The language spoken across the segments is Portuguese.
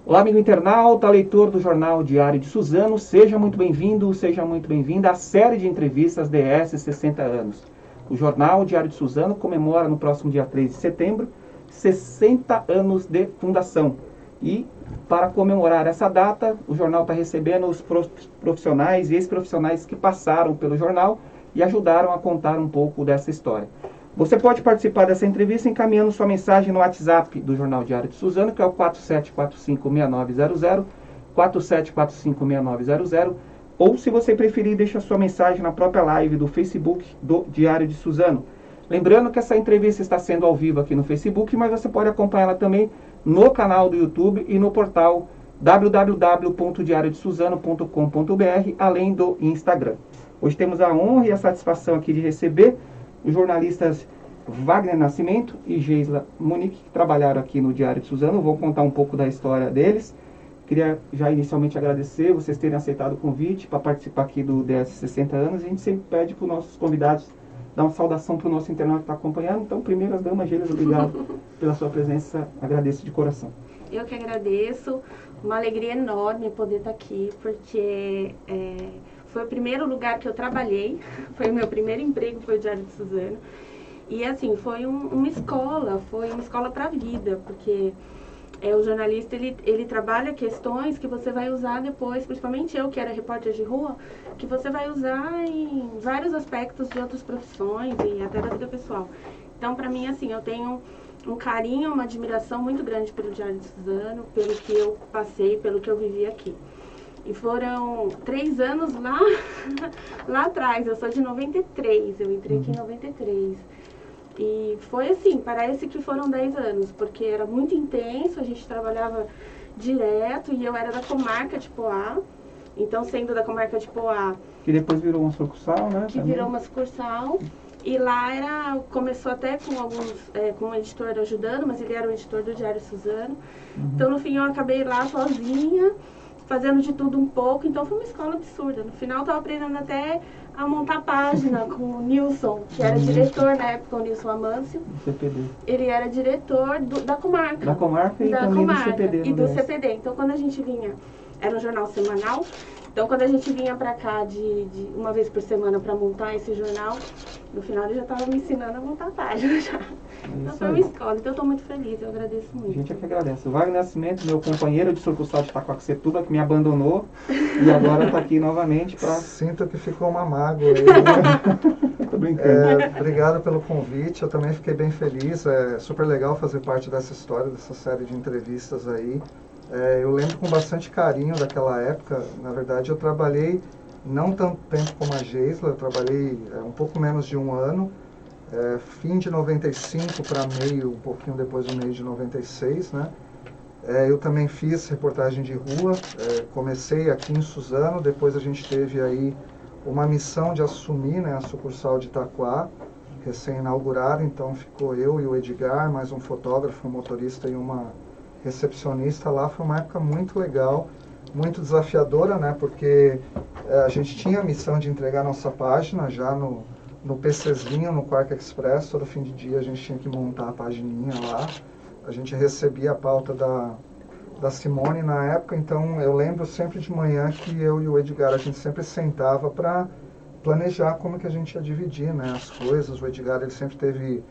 Olá, amigo internauta, leitor do Jornal Diário de Suzano, seja muito bem-vindo, seja muito bem-vinda à série de entrevistas DS 60 anos. O Jornal Diário de Suzano comemora no próximo dia 3 de setembro 60 anos de fundação. E para comemorar essa data, o jornal está recebendo os profissionais e ex-profissionais que passaram pelo jornal e ajudaram a contar um pouco dessa história. Você pode participar dessa entrevista encaminhando sua mensagem no WhatsApp do Jornal Diário de Suzano, que é o 47456900, 47456900, ou se você preferir, deixa sua mensagem na própria live do Facebook do Diário de Suzano. Lembrando que essa entrevista está sendo ao vivo aqui no Facebook, mas você pode acompanhá-la também no canal do YouTube e no portal www.diariodesuzano.com.br, além do Instagram. Hoje temos a honra e a satisfação aqui de receber os jornalistas Wagner Nascimento e Geisla Munique, que trabalharam aqui no Diário de Suzano. Vou contar um pouco da história deles. Queria já inicialmente agradecer vocês terem aceitado o convite para participar aqui do DS 60 anos. A gente sempre pede para os nossos convidados dar uma saudação para o nosso internauta que está acompanhando. Então, primeiro, as damas, Geisla, obrigado pela sua presença. Agradeço de coração. Eu que agradeço. Uma alegria enorme poder estar aqui, porque foi o primeiro lugar que eu trabalhei, foi o meu primeiro emprego, foi o Diário de Suzano. E assim, foi uma escola para a vida, porque o jornalista, ele trabalha questões que você vai usar depois, principalmente eu que era repórter de rua, que você vai usar em vários aspectos de outras profissões e até da vida pessoal. Então, para mim, assim, eu tenho um carinho, uma admiração muito grande pelo Diário de Suzano, pelo que eu passei, pelo que eu vivi aqui. E foram 3 anos lá atrás, eu sou de 93, eu entrei aqui em 93. E foi assim, parece que foram 10 anos, porque era muito intenso, a gente trabalhava direto e eu era da comarca de Poá. Então, sendo da comarca de Poá... Que depois virou uma sucursal, né? Que virou uma sucursal. E lá começou até com com um editor ajudando, mas ele era o editor do Diário Suzano. Então, no fim, eu acabei lá sozinha, fazendo de tudo um pouco, então foi uma escola absurda. No final, eu estava aprendendo até a montar página com o Nilson, que era diretor na época, o Nilson Amâncio. CPD. Ele era diretor da comarca. Da comarca e também do CPD. E do CPD. Então, quando a gente vinha, era um jornal semanal, então quando a gente vinha pra cá de uma vez por semana para montar esse jornal, no final ele já estava me ensinando a montar a página já. Então foi uma escola, então eu estou muito feliz, eu agradeço muito. A gente é que agradece. O Wagner Nascimento, meu companheiro de sucursal de Itacoaxetuba, que me abandonou e agora está aqui novamente para... Sinto que ficou uma mágoa aí, né? Tô brincando. Obrigado pelo convite, eu também fiquei bem feliz, é super legal fazer parte dessa história, dessa série de entrevistas aí. Eu lembro com bastante carinho daquela época. Na verdade, eu trabalhei não tanto tempo como a Geisla, eu trabalhei um pouco menos de um ano, fim de 95 para meio, um pouquinho depois do meio de 96, né? Eu também fiz reportagem de rua, comecei aqui em Suzano, depois a gente teve aí uma missão de assumir, né, a sucursal de Itaquá, recém-inaugurada, então ficou eu e o Edgar, mais um fotógrafo, um motorista e uma recepcionista lá. Foi uma época muito legal, muito desafiadora, né, porque a gente tinha a missão de entregar nossa página já no PCzinho, no Quark Express. Todo fim de dia a gente tinha que montar a pagininha lá. A gente recebia a pauta da Simone na época, então eu lembro sempre de manhã que eu e o Edgar, a gente sempre sentava para planejar como que a gente ia dividir, né, as coisas. O Edgar, ele sempre teve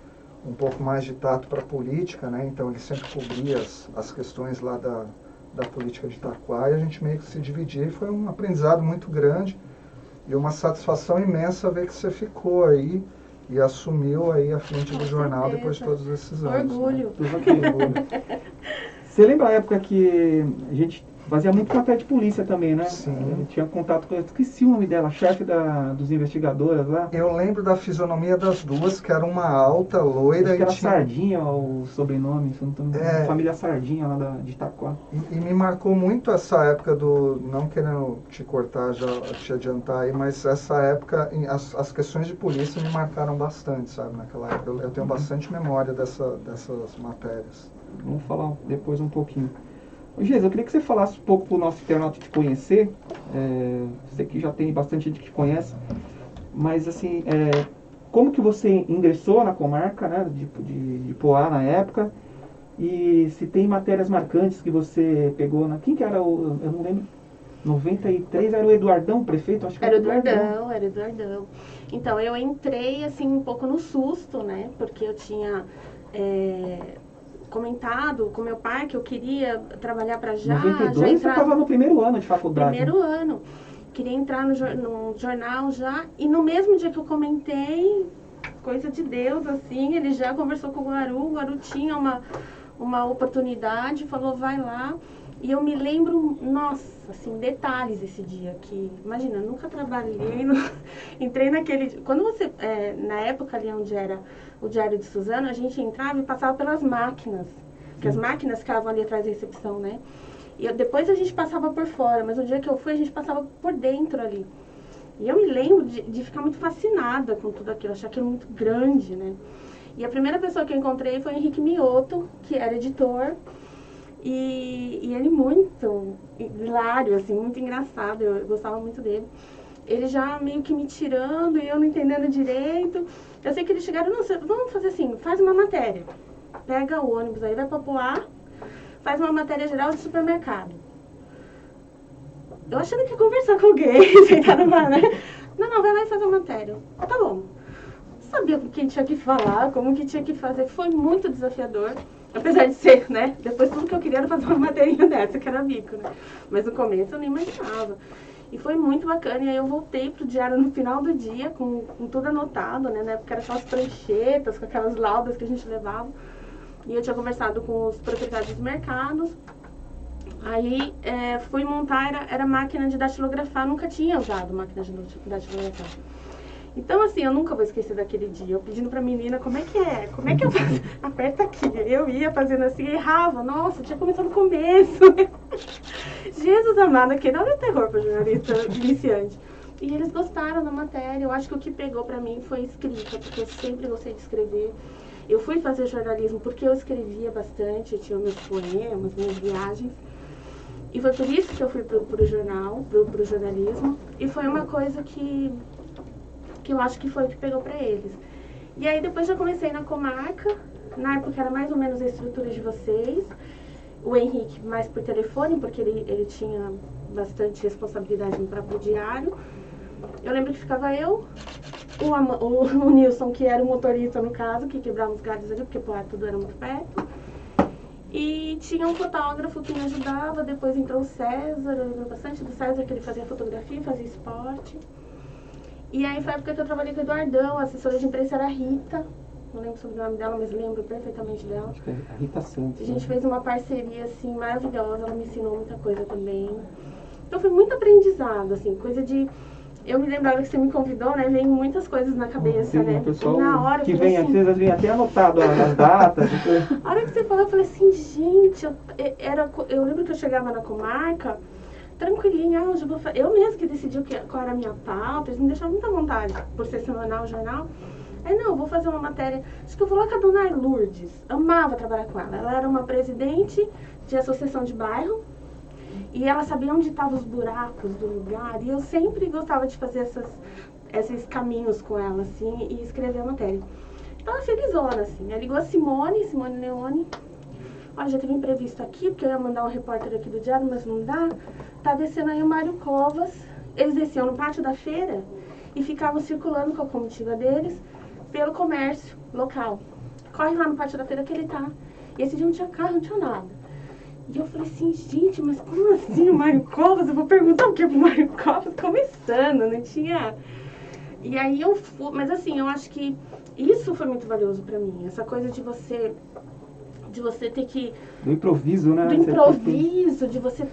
um pouco mais de tato para a política, né? Então ele sempre cobria as questões lá da política de Itaquá, e a gente meio que se dividia, e foi um aprendizado muito grande e uma satisfação imensa ver que você ficou aí e assumiu aí a frente do jornal depois de todos esses anos. Orgulho. Né? Você lembra a época que a gente fazia muito matéria de polícia também, né? Sim. Tinha contato com... Eu esqueci o nome dela, chefe dos investigadores lá. Eu lembro da fisionomia das duas, que era uma alta, loira. Acho que era Sardinha o sobrenome, se não tô... família Sardinha lá de Itaquá. E me marcou muito essa época do... Não querendo te cortar, já te adiantar aí, mas essa época, as questões de polícia me marcaram bastante, sabe? Naquela época. Eu tenho bastante memória dessas matérias. Vamos falar depois um pouquinho. Geis, eu queria que você falasse um pouco para o nosso internauta te conhecer. Sei que já tem bastante gente que conhece, mas assim, como que você ingressou na comarca, né, de Poá na época, E se tem matérias marcantes que você pegou na... Quem que era o... Eu não lembro. 93 era o Eduardão, prefeito? Acho que Era o Eduardão, era o Eduardão. Então, eu entrei, assim, um pouco no susto, né? Porque eu tinha comentado com meu pai que eu queria trabalhar para já 92 já entrar... você estava no primeiro ano de faculdade. Primeiro ano. Queria entrar no jornal já. E no mesmo dia que eu comentei, coisa de Deus, assim, ele já conversou com o Guaru tinha uma oportunidade, falou, vai lá. E eu me lembro, nossa, assim, detalhes esse dia, que, imagina, eu nunca trabalhei, entrei naquele... Quando você, na época ali onde era o Diário de Suzano, a gente entrava e passava pelas máquinas, porque as máquinas ficavam ali atrás da recepção, né? E depois a gente passava por fora, mas no dia que eu fui, a gente passava por dentro ali. E eu me lembro de ficar muito fascinada com tudo aquilo, achar aquilo muito grande, né? E a primeira pessoa que eu encontrei foi o Henrique Mioto, que era editor, e ele muito hilário, assim, muito engraçado, eu gostava muito dele. Ele já meio que me tirando e eu não entendendo direito. Eu sei que eles chegaram, não, vamos fazer assim, faz uma matéria. Pega o ônibus aí, vai pra Poá, faz uma matéria geral de supermercado. Eu achando que ia conversar com alguém, sentar numa, né? Não, vai lá e faz a matéria. Tá bom. Sabia com quem tinha que falar, como que tinha que fazer. Foi muito desafiador. Apesar de ser, né? Depois tudo que eu queria era fazer uma materinha dessa, que era bico, né? Mas no começo eu nem imaginava. E foi muito bacana. E aí eu voltei pro diário no final do dia, com tudo anotado, né? Na época era aquelas pranchetas, com aquelas laudas que a gente levava. E eu tinha conversado com os proprietários dos mercados. Aí fui montar, era máquina de datilografar, nunca tinha usado máquina de datilografar. Então, assim, eu nunca vou esquecer daquele dia, eu pedindo pra menina, como é que eu faço? Aperta aqui. Eu ia fazendo assim, errava, nossa, tinha começado no começo. Jesus amado, aquele não é terror pra jornalista iniciante. E eles gostaram da matéria, eu acho que o que pegou pra mim foi escrita, porque eu sempre gostei de escrever. Eu fui fazer jornalismo porque eu escrevia bastante, eu tinha meus poemas, minhas viagens. E foi por isso que eu fui pro jornal, pro jornalismo. E foi uma coisa que eu acho que foi o que pegou pra eles. E aí depois já comecei na comarca, na época era mais ou menos a estrutura de vocês. O Henrique mais por telefone, porque ele tinha bastante responsabilidade no próprio diário. Eu lembro que ficava eu, o Nilson, que era o motorista no caso, que quebrava os galhos ali, porque tudo era muito perto. E tinha um fotógrafo que me ajudava, depois entrou o César, eu lembro bastante do César, que ele fazia fotografia, fazia esporte. E aí foi a época que eu trabalhei com o Eduardão, a assessora de imprensa era a Rita, não lembro sobre o nome dela, mas lembro perfeitamente dela. Acho que é a Rita Santos. A gente fez uma parceria, assim, maravilhosa, ela me ensinou muita coisa também. Então foi muito aprendizado, assim, coisa de... Eu me lembro, a hora que você me convidou, né, vem muitas coisas na cabeça, né? Pessoal na hora que vem, às vezes vem até anotado as datas. A hora que você falou, eu falei assim, gente, eu lembro que eu chegava na comarca, tranquilinha, eu mesmo que decidi qual era a minha pauta, eles me deixavam muita vontade, por ser semanal o jornal. Aí, não, eu vou fazer uma matéria, acho que eu vou lá com a dona Lourdes, amava trabalhar com ela. Ela era uma presidente de associação de bairro, e ela sabia onde estavam os buracos do lugar, e eu sempre gostava de fazer esses caminhos com ela, assim, e escrever a matéria. Então, ela felizona, assim, ela ligou a Simone Leone, olha, já teve um imprevisto aqui, porque eu ia mandar um repórter aqui do diário, mas não dá. Tá descendo aí o Mário Covas. Eles desciam no pátio da feira e ficavam circulando com a comitiva deles pelo comércio local. Corre lá no pátio da feira que ele tá. E esse dia não tinha carro, não tinha nada. E eu falei assim, gente, mas como assim o Mário Covas? Eu vou perguntar o que pro Mário Covas? Começando, não tinha... E aí eu fui... Mas assim, eu acho que isso foi muito valioso pra mim. Essa coisa de você ter que... Do improviso, né? Do improviso, de você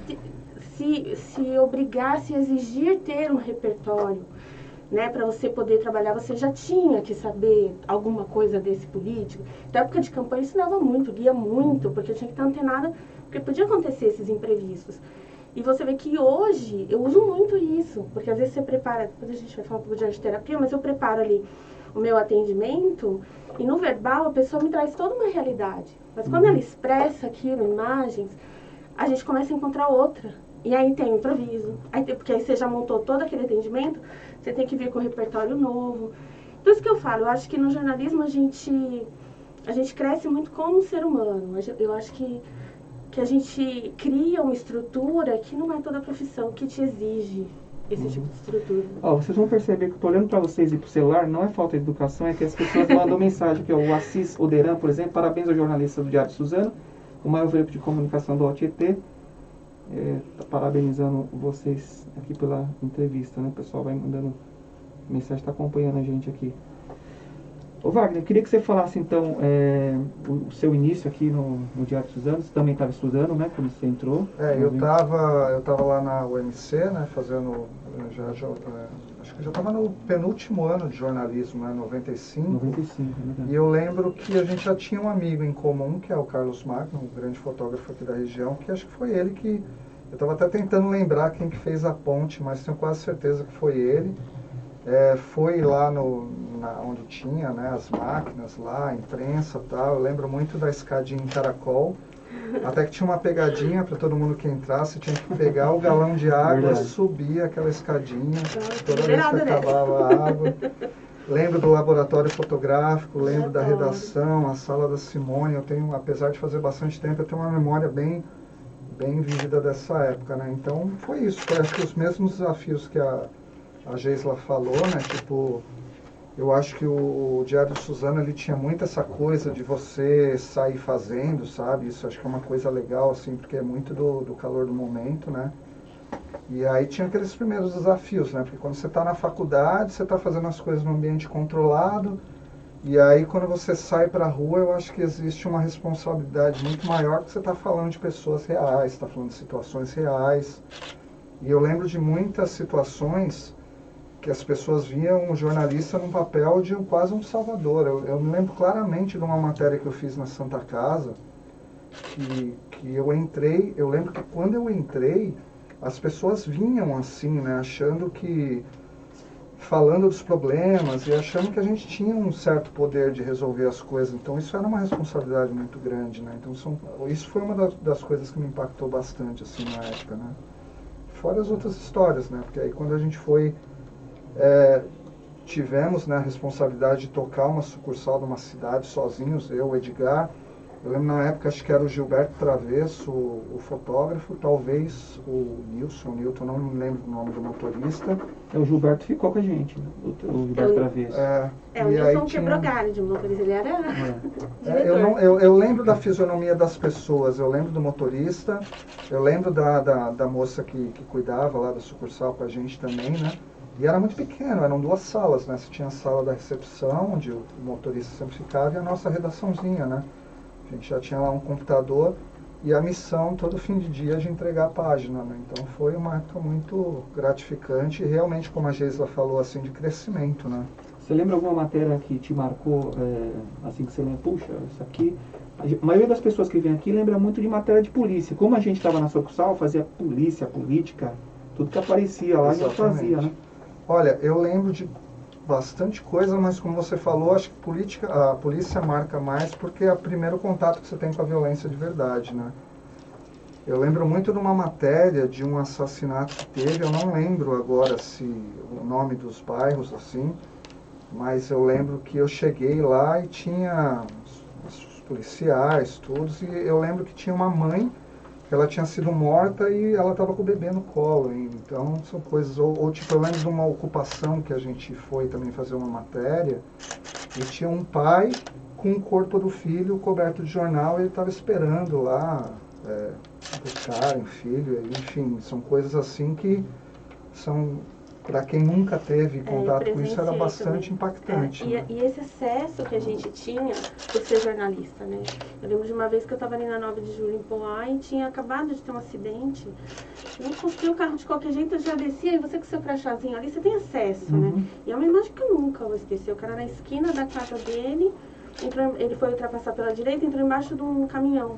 se obrigar, se exigir ter um repertório, né? Para você poder trabalhar, você já tinha que saber alguma coisa desse político. Na época de campanha eu ensinava muito, lia muito, porque eu tinha que estar antenada, porque podia acontecer esses imprevistos. E você vê que hoje eu uso muito isso, porque às vezes você prepara, depois a gente vai falar um pouco de arte-terapia, mas eu preparo ali o meu atendimento e no verbal a pessoa me traz toda uma realidade. Mas quando ela expressa aquilo, imagens, a gente começa a encontrar outra. E aí tem o improviso. Porque aí você já montou todo aquele atendimento, você tem que vir com um repertório novo. Por isso que eu falo, eu acho que no jornalismo a gente a gente cresce muito como ser humano. Eu acho que a gente cria uma estrutura que não é toda profissão que te exige esse tipo de estrutura. Ó, vocês vão perceber que eu tô olhando para vocês e pro celular, não é falta de educação, é que as pessoas mandam mensagem aqui, ó, o Assis Oderan, por exemplo, parabéns ao jornalista do Diário de Suzano, o maior veículo de comunicação do Altietê, tá parabenizando vocês aqui pela entrevista, né? O pessoal vai mandando mensagem, está acompanhando a gente aqui. Ô Wagner, eu queria que você falasse então o seu início aqui no Diário de Suzano. Você também estava estudando, né, quando você entrou? Eu tava lá na UMC, né, fazendo, acho que já estava no penúltimo ano de jornalismo, né, 95. 95, é verdade. E eu lembro que a gente já tinha um amigo em comum, que é o Carlos Magno, um grande fotógrafo aqui da região, que acho que foi ele que... Eu estava até tentando lembrar quem que fez a ponte, mas tenho quase certeza que foi ele. Foi lá onde tinha, né, as máquinas lá, a imprensa e tal. Eu lembro muito da escadinha em caracol. Até que tinha uma pegadinha para todo mundo que entrasse, tinha que pegar o galão de água, subir aquela escadinha, toda vez que acabava a água. Lembro do laboratório fotográfico, lembro da redação, a sala da Simone. Eu tenho, apesar de fazer bastante tempo, eu tenho uma memória bem vívida dessa época, né? Então foi isso, foi acho que os mesmos desafios que a Geisla falou, né? Tipo, eu acho que o Diário de Suzano, ele tinha muito essa coisa de você sair fazendo, sabe? Isso acho que é uma coisa legal, assim, porque é muito do calor do momento, né? E aí tinha aqueles primeiros desafios, né? Porque quando você está na faculdade, você está fazendo as coisas num ambiente controlado, e aí quando você sai para a rua, eu acho que existe uma responsabilidade muito maior, porque você está falando de pessoas reais, está falando de situações reais. E eu lembro de muitas situações que as pessoas viam o jornalista num papel de quase um salvador. Eu me lembro claramente de uma matéria que eu fiz na Santa Casa, que eu entrei, eu lembro que quando eu entrei, as pessoas vinham assim, né, achando que, falando dos problemas e achando que a gente tinha um certo poder de resolver as coisas. Então isso era uma responsabilidade muito grande, né? Então isso foi uma das coisas que me impactou bastante, assim, na época, né? Fora as outras histórias, né? Porque aí quando a gente foi... tivemos, né, a responsabilidade de tocar uma sucursal de uma cidade sozinhos, eu, o Edgar. Eu lembro na época, acho que era o Gilberto Travesso, o fotógrafo, talvez o Newton, não me lembro o nome do motorista. O Gilberto ficou com a gente, o Gilberto Travesso. O Nilson quebrou galho de motorista, ele era diretor. Eu lembro da fisionomia das pessoas, eu lembro do motorista, eu lembro da moça que cuidava lá da sucursal com a gente também, né? E era muito pequeno, eram 2 salas, né? Você tinha a sala da recepção, onde o motorista sempre ficava, e a nossa redaçãozinha, né? A gente já tinha lá um computador e a missão, todo fim de dia, de entregar a página, né? Então foi uma época muito gratificante e realmente, como a Geisla falou, assim, de crescimento, né? Você lembra alguma matéria que te marcou, assim, que você lembra, puxa, isso aqui... A maioria das pessoas que vem aqui lembra muito de matéria de polícia. Como a gente estava na sucursal, fazia polícia, política, tudo que aparecia lá. Exatamente. A gente fazia, né? Olha, eu lembro de bastante coisa, mas como você falou, acho que a polícia marca mais porque é o primeiro contato que você tem com a violência de verdade, né? Eu lembro muito de uma matéria de um assassinato que teve, eu não lembro agora se o nome dos bairros, assim, mas eu lembro que eu cheguei lá e tinha os policiais, todos, e eu lembro que tinha uma mãe, que ela tinha sido morta e ela estava com o bebê no colo. Então são coisas, ou tipo, eu lembro de uma ocupação que a gente foi também fazer uma matéria, e tinha um pai com o corpo do filho coberto de jornal, e ele estava esperando lá buscarem o filho, enfim, são coisas assim que são, para quem nunca teve contato com isso, era bastante impactante. Né? E esse excesso que a gente tinha por ser jornalista, né? Eu lembro de uma vez que eu estava ali na 9 de julho em Poá e tinha acabado de ter um acidente. Eu encostei o carro de qualquer jeito, eu já descia, e você com seu crachazinho ali, você tem acesso, né? E é uma imagem que eu nunca vou esquecer. O cara na esquina da casa dele, ele foi ultrapassar pela direita, entrou embaixo de um caminhão.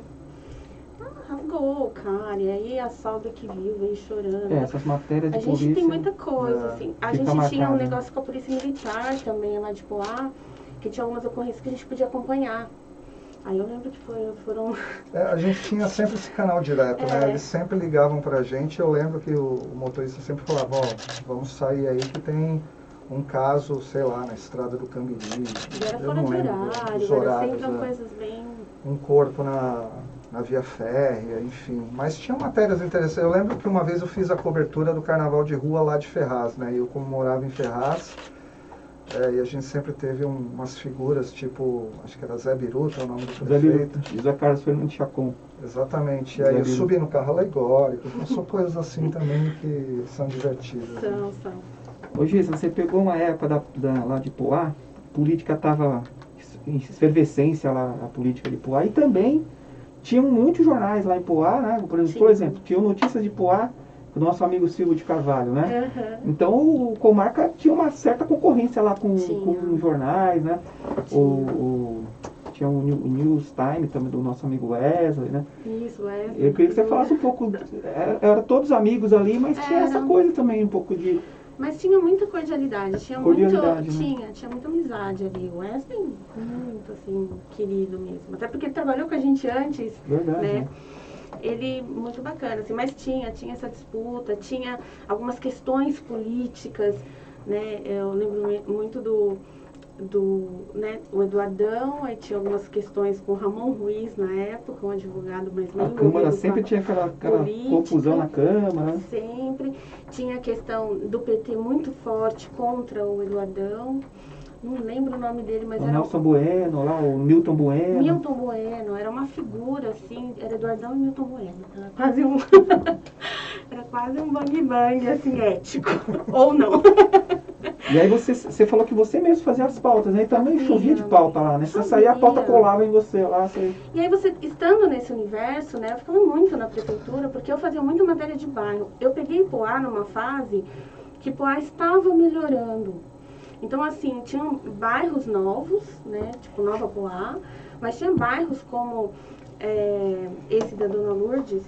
Rasgou o cara, e aí a Salda que viu, veio chorando. Essas matérias de polícia... A gente tem muita coisa, assim. A gente marcado, tinha um negócio com a polícia militar também, lá de Poá, que tinha algumas ocorrências que a gente podia acompanhar. Aí eu lembro que foram... a gente tinha sempre esse canal direto, né? Eles sempre ligavam pra gente, eu lembro que o motorista sempre falava, vamos sair aí que tem um caso, sei lá, na estrada do Cambiri. E era eu fora não de lembro horário, dos era horários, sempre coisas bem... um corpo na via férrea, enfim. Mas tinha matérias interessantes. Eu lembro que uma vez eu fiz a cobertura do Carnaval de Rua lá de Ferraz, né? Eu, como morava em Ferraz, e a gente sempre teve umas figuras, tipo, acho que era Zé Biruta, é o nome do Zé prefeito. Biruta, José Carlos Fernando Chacon. Exatamente. E aí eu subi no carro alegórico. Então são coisas assim também que são divertidas. São. Ô Giz, você pegou uma época lá de Poá, a política estava em efervescência lá, a política de Poá, e também tinham muitos jornais lá em Poá, né? Por exemplo, tinha Notícias de Poá, do nosso amigo Silvio de Carvalho, né? Uhum. Então o Comarca tinha uma certa concorrência lá com jornais, né? Tinha o News Time também do nosso amigo Wesley, né? Isso, Wesley. Eu queria que você falasse um pouco, era todos amigos ali, mas tinha essa coisa também, um pouco de... Mas tinha muita cordialidade, tinha muita amizade ali. O Wesley, muito assim, querido mesmo. Até porque ele trabalhou com a gente antes, né? Ele, muito bacana, assim, mas tinha essa disputa, tinha algumas questões políticas, né? Eu lembro muito né, o Eduardão, aí tinha algumas questões com o Ramon Ruiz na época, um advogado mais meio... A Câmara sempre tinha aquela confusão na Câmara. Sempre. Tinha a questão do PT muito forte contra o Eduardão. Não lembro o nome dele, mas era... Nelson Bueno, lá, o Milton Bueno. Milton Bueno, era uma figura, assim, era Eduardão e Milton Bueno. Era quase um... era quase um bang-bang, assim, ético. Ou não. E aí você falou que você mesmo fazia as pautas, né? E também chovia de pauta lá, né? Você saía, a pauta colava em você lá. E aí você, estando nesse universo, né? Eu ficava muito na prefeitura, porque eu fazia muita matéria de bairro. Eu peguei Poá numa fase que Poá estava melhorando. Então, assim, tinham bairros novos, né? Tipo Nova Poá, mas tinha bairros como esse da Dona Lourdes,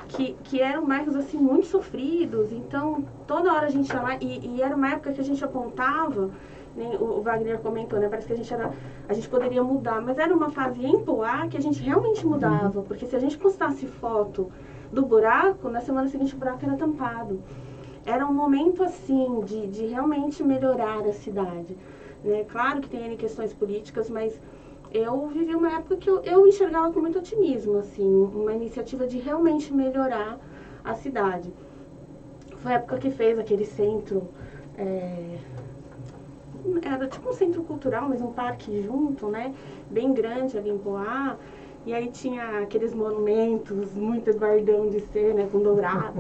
que eram bairros assim muito sofridos. Então toda hora a gente ia lá e era uma época que a gente apontava, né, o Wagner comentou, né, parece que a gente poderia mudar, mas era uma fase em Poá que a gente realmente mudava, porque se a gente postasse foto do buraco, na semana seguinte o buraco era tampado. Era um momento assim de realmente melhorar a cidade, né? Claro que tem questões políticas, mas eu vivi uma época que eu enxergava com muito otimismo, assim, uma iniciativa de realmente melhorar a cidade. Foi a época que fez aquele centro, era tipo um centro cultural, mas um parque junto, né? Bem grande ali em Poá. E aí tinha aqueles monumentos, muito Eduardão de ser, né? Com dourado.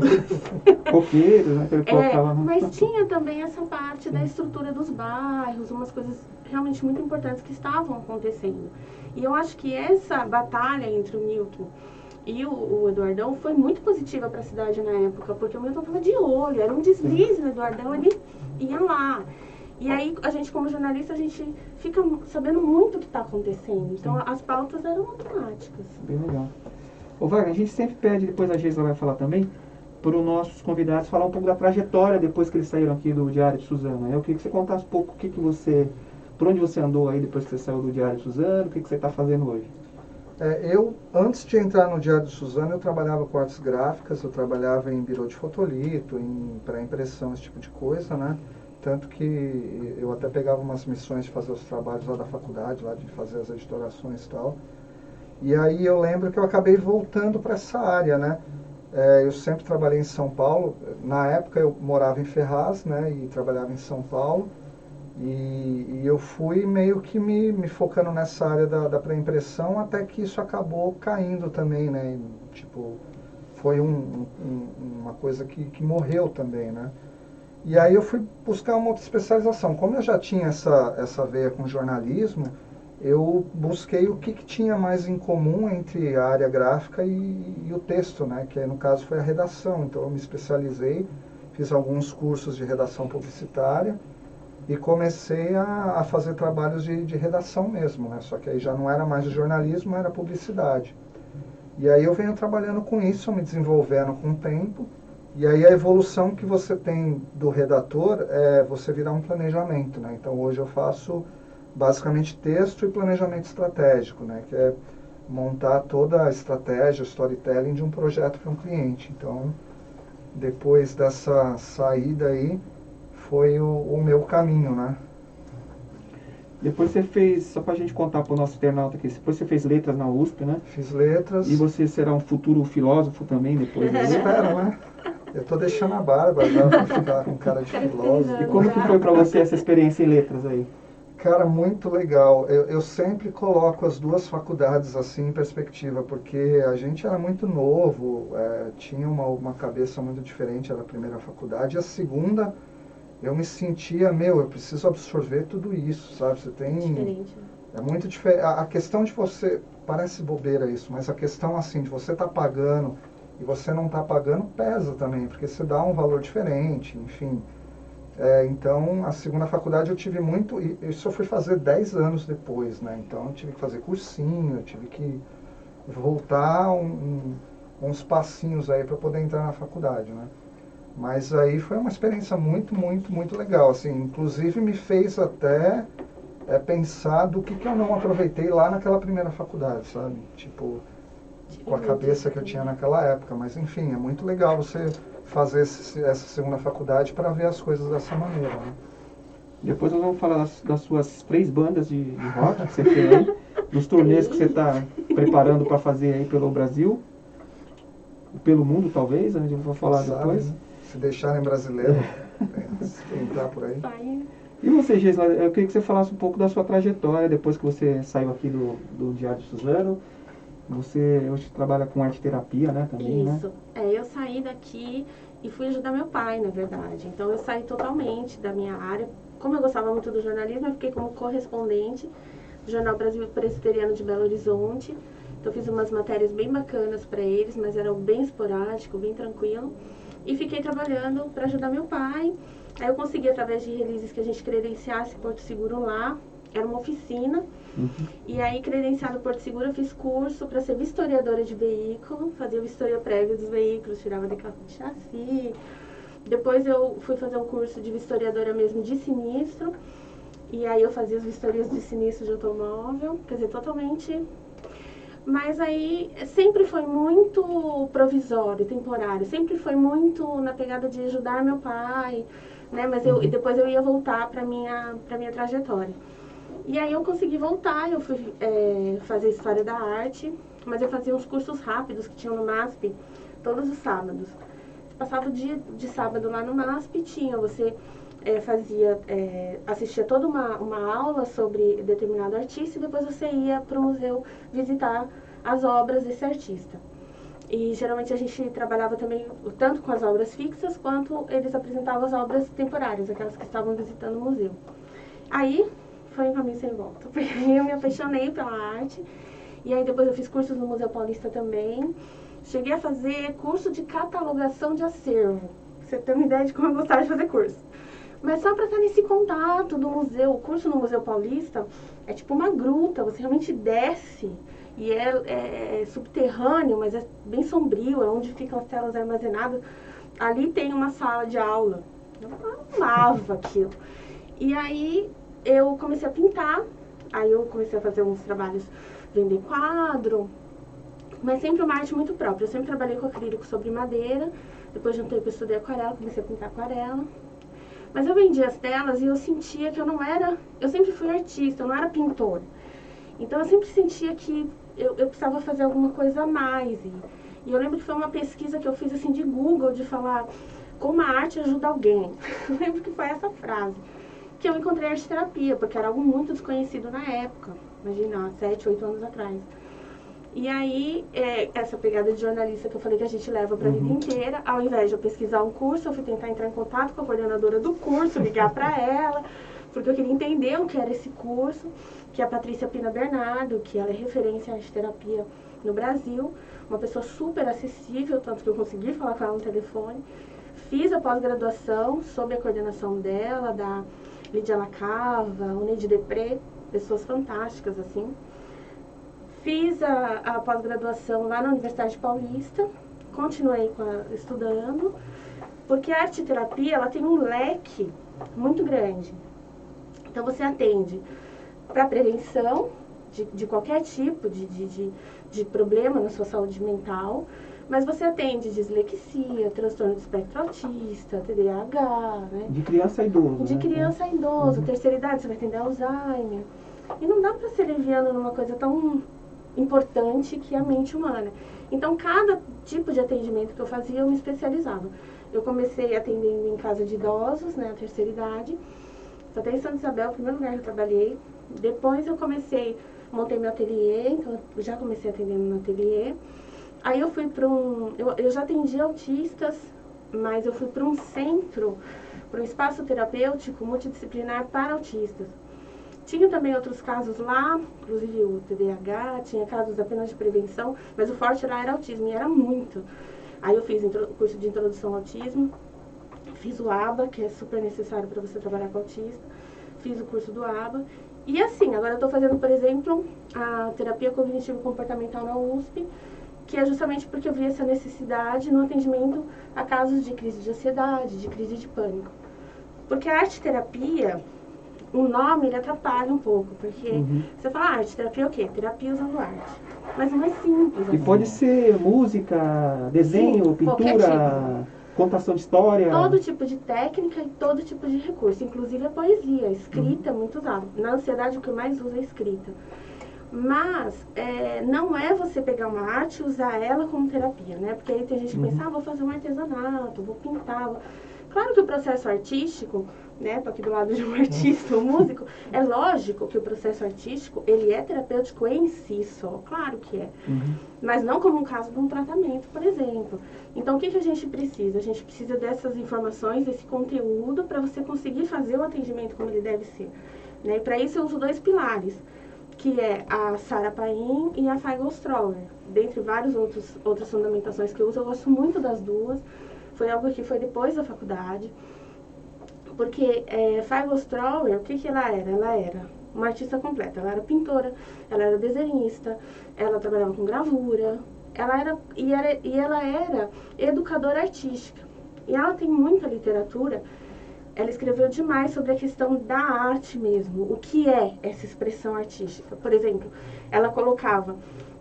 Coqueiro, né? Que ele colocava, mas tinha também essa parte da estrutura dos bairros, umas coisas realmente muito importantes que estavam acontecendo. E eu acho que essa batalha entre o Milton e o Eduardão foi muito positiva para a cidade na época, porque o Milton estava de olho, era um deslize no Eduardão, ele ia lá. E aí, a gente como jornalista, a gente fica sabendo muito o que está acontecendo. Então, as pautas eram automáticas. Bem legal. Ô Wagner, a gente sempre pede, depois a Geisla vai falar também, para os nossos convidados falar um pouco da trajetória depois que eles saíram aqui do Diário de Suzano. Eu queria que você contasse um pouco por onde você andou aí depois que você saiu do Diário de Suzano, o que você está fazendo hoje. Eu, antes de entrar no Diário de Suzano, eu trabalhava com artes gráficas, eu trabalhava em birô de fotolito, para impressão, esse tipo de coisa, né? Tanto que eu até pegava umas missões de fazer os trabalhos lá da faculdade, lá de fazer as editorações e tal. E aí eu lembro que eu acabei voltando para essa área, né? Eu sempre trabalhei em São Paulo. Na época eu morava em Ferraz, né? E trabalhava em São Paulo. E eu fui meio que me focando nessa área da pré-impressão, até que isso acabou caindo também, né? E, tipo, foi uma coisa que morreu também, né? E aí eu fui buscar uma outra especialização. Como eu já tinha essa veia com jornalismo, eu busquei o que tinha mais em comum entre a área gráfica e o texto, né? Que no caso foi a redação. Então eu me especializei, fiz alguns cursos de redação publicitária e comecei a fazer trabalhos de redação mesmo, né? Só que aí já não era mais o jornalismo, era a publicidade. E aí eu venho trabalhando com isso, me desenvolvendo com o tempo. E aí a evolução que você tem do redator é você virar um planejamento, né? Então hoje eu faço basicamente texto e planejamento estratégico, né? Que é montar toda a estratégia, o storytelling de um projeto para um cliente. Então, depois dessa saída aí, foi o meu caminho, né? Depois você fez, só pra gente contar pro nosso internauta aqui, depois você fez letras na USP, né? Fiz letras. E você será um futuro filósofo também depois? Né? Espero, né? Eu tô deixando a barba já pra ficar com cara de filósofo. E como que foi pra você essa experiência em letras aí? Cara, muito legal. Eu sempre coloco as duas faculdades assim em perspectiva, porque a gente era muito novo, tinha uma cabeça muito diferente, era a primeira faculdade. E a segunda, eu me sentia, eu preciso absorver tudo isso, sabe? Você tem... Diferente. É muito diferente. A questão de você... Parece bobeira isso, mas a questão assim, de você estar pagando e você não estar pagando, pesa também, porque você dá um valor diferente, enfim... então, a segunda faculdade eu tive muito, e isso eu fui fazer 10 anos depois, né? Então, eu tive que fazer cursinho, eu tive que voltar uns passinhos aí para poder entrar na faculdade, né? Mas aí foi uma experiência muito, muito, muito legal, assim, inclusive me fez até pensar do que eu não aproveitei lá naquela primeira faculdade, sabe? Tipo, com a cabeça que eu tinha naquela época, mas enfim, é muito legal você fazer essa segunda faculdade para ver as coisas dessa maneira, né? Depois nós vamos falar das suas 3 bandas de rock que você tem aí, dos turnês que você está preparando para fazer aí pelo Brasil, pelo mundo talvez, a gente vai falar depois. Né? Se deixarem brasileiro, se entrar por aí. E você, Gisela, eu queria que você falasse um pouco da sua trajetória depois que você saiu aqui do Diário de Suzano. Você hoje trabalha com arte terapia, né, também, Isso. né? Eu saí daqui e fui ajudar meu pai, na verdade. Então, eu saí totalmente da minha área. Como eu gostava muito do jornalismo, eu fiquei como correspondente do Jornal Brasil Presbiteriano de Belo Horizonte. Então, eu fiz umas matérias bem bacanas para eles, mas era bem esporádico, bem tranquilo. E fiquei trabalhando para ajudar meu pai. Aí eu consegui, através de releases, que a gente credenciasse Porto Seguro lá. Era uma oficina. E aí, credenciado Porto Seguro, eu fiz curso para ser vistoriadora de veículo, fazia vistoria prévia dos veículos, tirava decalação de chassi. Depois eu fui fazer um curso de vistoriadora mesmo de sinistro, e aí eu fazia as vistorias de sinistro de automóvel, quer dizer, totalmente... Mas aí sempre foi muito provisório, temporário, sempre foi muito na pegada de ajudar meu pai, né? Mas e depois eu ia voltar para minha trajetória. E aí eu consegui voltar, eu fui fazer História da Arte, mas eu fazia uns cursos rápidos que tinham no MASP todos os sábados. Você passava o dia de sábado lá no MASP, você assistia toda uma aula sobre determinado artista e depois você ia para o museu visitar as obras desse artista. E geralmente a gente trabalhava também tanto com as obras fixas quanto eles apresentavam as obras temporárias, aquelas que estavam visitando o museu. Aí foi um caminho sem volta, porque eu me apaixonei pela arte, e aí depois eu fiz cursos no Museu Paulista também, cheguei a fazer curso de catalogação de acervo, pra você ter uma ideia de como eu gostava de fazer curso. Mas só para estar nesse contato do museu, o curso no Museu Paulista é tipo uma gruta, você realmente desce, e é subterrâneo, mas é bem sombrio, é onde ficam as telas armazenadas. Ali tem uma sala de aula, eu amava aquilo. E aí eu comecei a pintar, aí eu comecei a fazer uns trabalhos, vender quadro, mas sempre uma arte muito própria. Eu sempre trabalhei com acrílico sobre madeira, depois de um tempo eu estudei aquarela, comecei a pintar aquarela. Mas eu vendia as telas e eu sentia que eu sempre fui artista, eu não era pintora. Então eu sempre sentia que eu precisava fazer alguma coisa a mais. E eu lembro que foi uma pesquisa que eu fiz assim de Google, de falar como a arte ajuda alguém. Eu lembro que foi essa frase. Que eu encontrei arte terapia, porque era algo muito desconhecido na época, imagina, 7, 8 anos atrás. E aí, essa pegada de jornalista que eu falei que a gente leva para a vida inteira, ao invés de eu pesquisar um curso, eu fui tentar entrar em contato com a coordenadora do curso, ligar para ela, porque eu queria entender o que era esse curso, que é a Patrícia Pina Bernardo, que ela é referência em arte terapia no Brasil, uma pessoa super acessível, tanto que eu consegui falar com ela no telefone. Fiz a pós-graduação sob a coordenação dela, da Lídia Lacava, Uneide Depré, pessoas fantásticas, assim. Fiz a pós-graduação lá na Universidade Paulista, continuei estudando, porque a arte-terapia ela tem um leque muito grande. Então, você atende para prevenção de qualquer tipo de problema na sua saúde mental, mas você atende dislexia, transtorno do espectro autista, TDAH, né? De criança a idoso. De criança a idoso, terceira idade, você vai atender Alzheimer. E não dá para ser leviano numa coisa tão importante que é a mente humana. Então, cada tipo de atendimento que eu fazia, eu me especializava. Eu comecei atendendo em casa de idosos, né, a terceira idade. Até em Santa Isabel, o primeiro lugar que eu trabalhei. Depois eu montei meu ateliê, então eu já comecei atendendo no ateliê. Aí eu fui para eu já atendi autistas, mas eu fui para um centro, para um espaço terapêutico multidisciplinar para autistas. Tinha também outros casos lá, inclusive o TDAH, tinha casos apenas de prevenção, mas o forte lá era autismo, e era muito. Aí eu fiz o curso de introdução ao autismo, fiz o ABA, que é super necessário para você trabalhar com autista, fiz o curso do ABA. E assim, agora eu estou fazendo, por exemplo, a terapia cognitivo-comportamental na USP, que é justamente porque eu vi essa necessidade no atendimento a casos de crise de ansiedade, de crise de pânico. Porque a arte-terapia, o nome, ele atrapalha um pouco, porque você fala, arte-terapia é o quê? Terapia usando arte. Mas não é simples. E pode ser música, desenho, sim, pintura, contação de história. Todo tipo de técnica e todo tipo de recurso, inclusive a poesia, a escrita é muito usada. Na ansiedade, o que eu mais uso é a escrita. Mas não é você pegar uma arte e usar ela como terapia, né? Porque aí tem gente que pensa, vou fazer um artesanato, vou pintar. Claro que o processo artístico, né? Tô aqui do lado de um artista, um músico. É lógico que o processo artístico, ele é terapêutico em si só. Claro que é. Mas não como um caso de um tratamento, por exemplo. Então, o que a gente precisa? A gente precisa dessas informações, desse conteúdo, para você conseguir fazer o atendimento como ele deve ser. Né? E para isso eu uso 2 pilares, que é a Sarah Paim e a Feigl-Strower. Dentre várias outras fundamentações que eu uso, eu gosto muito das duas. Foi algo que foi depois da faculdade. Porque Feigl-Strower, o que ela era? Ela era uma artista completa. Ela era pintora, ela era desenhista, ela trabalhava com gravura, ela era educadora artística. E ela tem muita literatura. Ela escreveu demais sobre a questão da arte mesmo, o que é essa expressão artística. Por exemplo, ela colocava,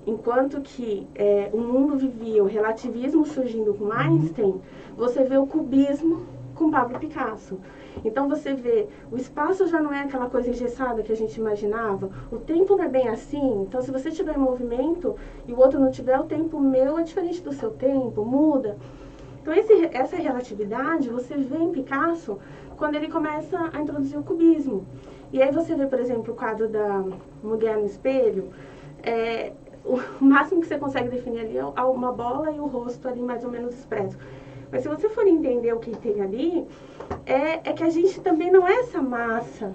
enquanto que o mundo vivia o relativismo surgindo com Einstein, você vê o cubismo com Pablo Picasso. Então você vê, o espaço já não é aquela coisa engessada que a gente imaginava, o tempo não é bem assim, então se você tiver em movimento e o outro não tiver, o tempo meu é diferente do seu tempo, muda. Então essa relatividade você vê em Picasso quando ele começa a introduzir o cubismo. E aí você vê, por exemplo, o quadro da Mulher no Espelho, o máximo que você consegue definir ali é uma bola e o rosto ali mais ou menos expresso. Mas se você for entender o que tem ali, é que a gente também não é essa massa,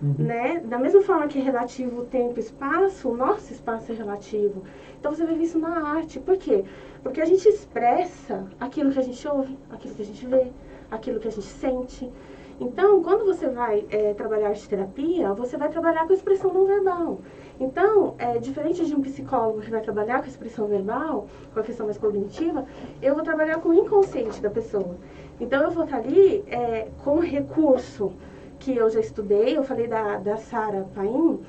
né? Da mesma forma que é relativo o tempo e espaço, o nosso espaço é relativo. Então você vê isso na arte. Por quê? Porque a gente expressa aquilo que a gente ouve, aquilo que a gente vê, aquilo que a gente sente. Então, quando você vai trabalhar arte-terapia, você vai trabalhar com a expressão não verbal. Então, diferente de um psicólogo que vai trabalhar com a expressão verbal, com a questão mais cognitiva, eu vou trabalhar com o inconsciente da pessoa. Então, eu vou estar ali com o recurso que eu já estudei. Eu falei da Sarah Paim.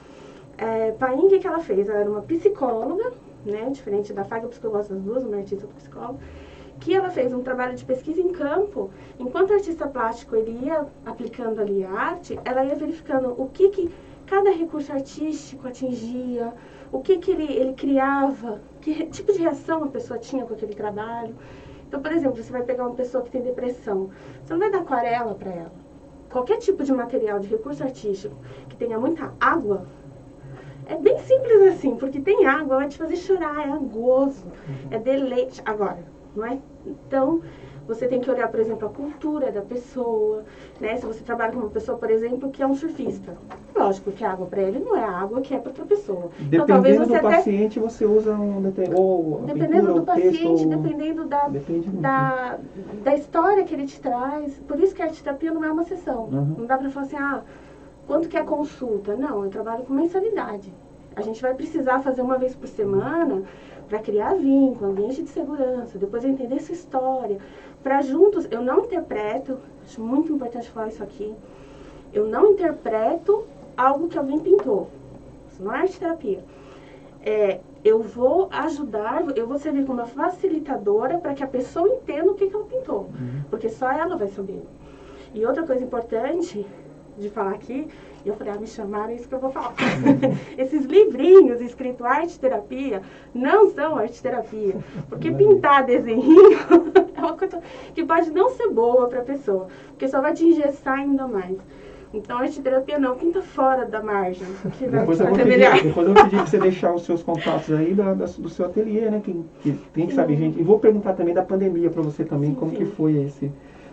Paim, o que ela fez? Ela era uma psicóloga, né, diferente da Feigl, porque eu gosto das duas, uma artista e psicóloga, que ela fez um trabalho de pesquisa em campo. Enquanto o artista plástico ele ia aplicando ali a arte, ela ia verificando o que cada recurso artístico atingia, o que ele criava, que tipo de reação a pessoa tinha com aquele trabalho. Então, por exemplo, você vai pegar uma pessoa que tem depressão, você não vai dar aquarela para ela. Qualquer tipo de material, de recurso artístico que tenha muita água, é bem simples assim, porque tem água, vai te fazer chorar, é gozo, é deleite. Agora, não é? Então, você tem que olhar, por exemplo, a cultura da pessoa, né? Se você trabalha com uma pessoa, por exemplo, que é um surfista, lógico que a água para ele não é a água que é para outra pessoa. Dependendo então, talvez você do paciente, você usa dependendo do paciente, dependendo da história que ele te traz. Por isso que a arte-terapia não é uma sessão. Não dá para falar assim, quanto que é a consulta? Não, eu trabalho com mensalidade. A gente vai precisar fazer uma vez por semana para criar vínculo, ambiente de segurança, depois entender sua história, para juntos, eu não interpreto, acho muito importante falar isso aqui, eu não interpreto algo que alguém pintou. faço, não é arte terapia. Eu vou ajudar, eu vou servir como uma facilitadora para que a pessoa entenda o que ela pintou, porque só ela vai saber. E outra coisa importante de falar aqui, eu falei, me chamaram, é isso que eu vou falar. Esses livrinhos escritos arte terapia não são arte terapia, porque pintar desenhinho é uma coisa que pode não ser boa para a pessoa, porque só vai te engessar ainda mais. Então, arte terapia não, pinta fora da margem. Que depois eu vou pedir para você deixar os seus contatos aí do seu ateliê, né? Que tem que saber, gente. E vou perguntar também da pandemia para você também, sim, como que foi esse...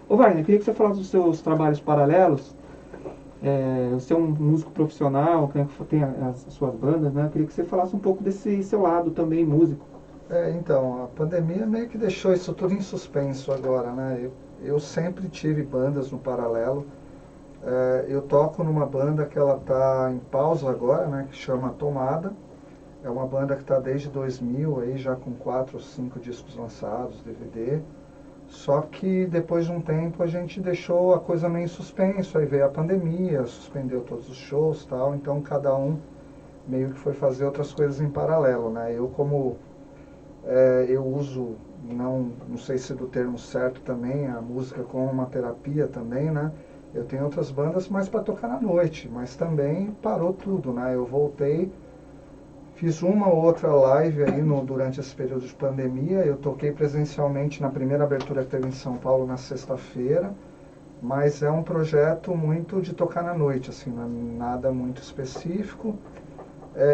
Ô, Wagner, eu queria que você falasse dos seus trabalhos paralelos. Você é um músico profissional, tem as suas bandas, né? Eu queria que você falasse um pouco desse seu lado também, músico. Então, a pandemia meio que deixou isso tudo em suspenso agora, né? Eu sempre tive bandas no paralelo. Eu toco numa banda que ela está em pausa agora, né, que chama Tomada. É uma banda que está desde 2000, aí, já com 4 ou 5 discos lançados, DVD. Só que depois de um tempo a gente deixou a coisa meio em suspenso, aí veio a pandemia, suspendeu todos os shows e tal, então cada um meio que foi fazer outras coisas em paralelo, né? Eu uso, não sei se do termo certo também, a música como uma terapia também, né? Eu tenho outras bandas mais para tocar na noite, mas também parou tudo, né? Eu voltei, fiz uma ou outra live aí durante esse período de pandemia. Eu toquei presencialmente na primeira abertura que teve em São Paulo na sexta-feira, mas é um projeto muito de tocar na noite, assim, não é nada muito específico.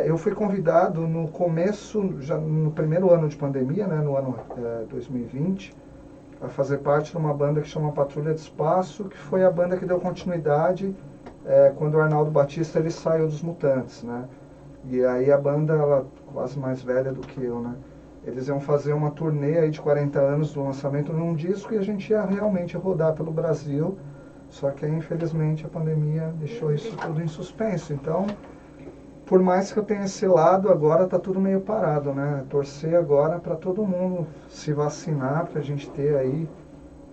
Eu fui convidado no começo, já no primeiro ano de pandemia, né, no ano 2020, a fazer parte de uma banda que chama Patrulha de Espaço, que foi a banda que deu continuidade quando o Arnaldo Batista ele saiu dos Mutantes, né? E aí a banda, ela quase mais velha do que eu, né? Eles iam fazer uma turnê aí de 40 anos do lançamento de um disco e a gente ia realmente rodar pelo Brasil, só que aí, infelizmente, a pandemia deixou isso tudo em suspenso. Então, por mais que eu tenha esse lado, agora está tudo meio parado, né? Torcer agora para todo mundo se vacinar, para a gente ter aí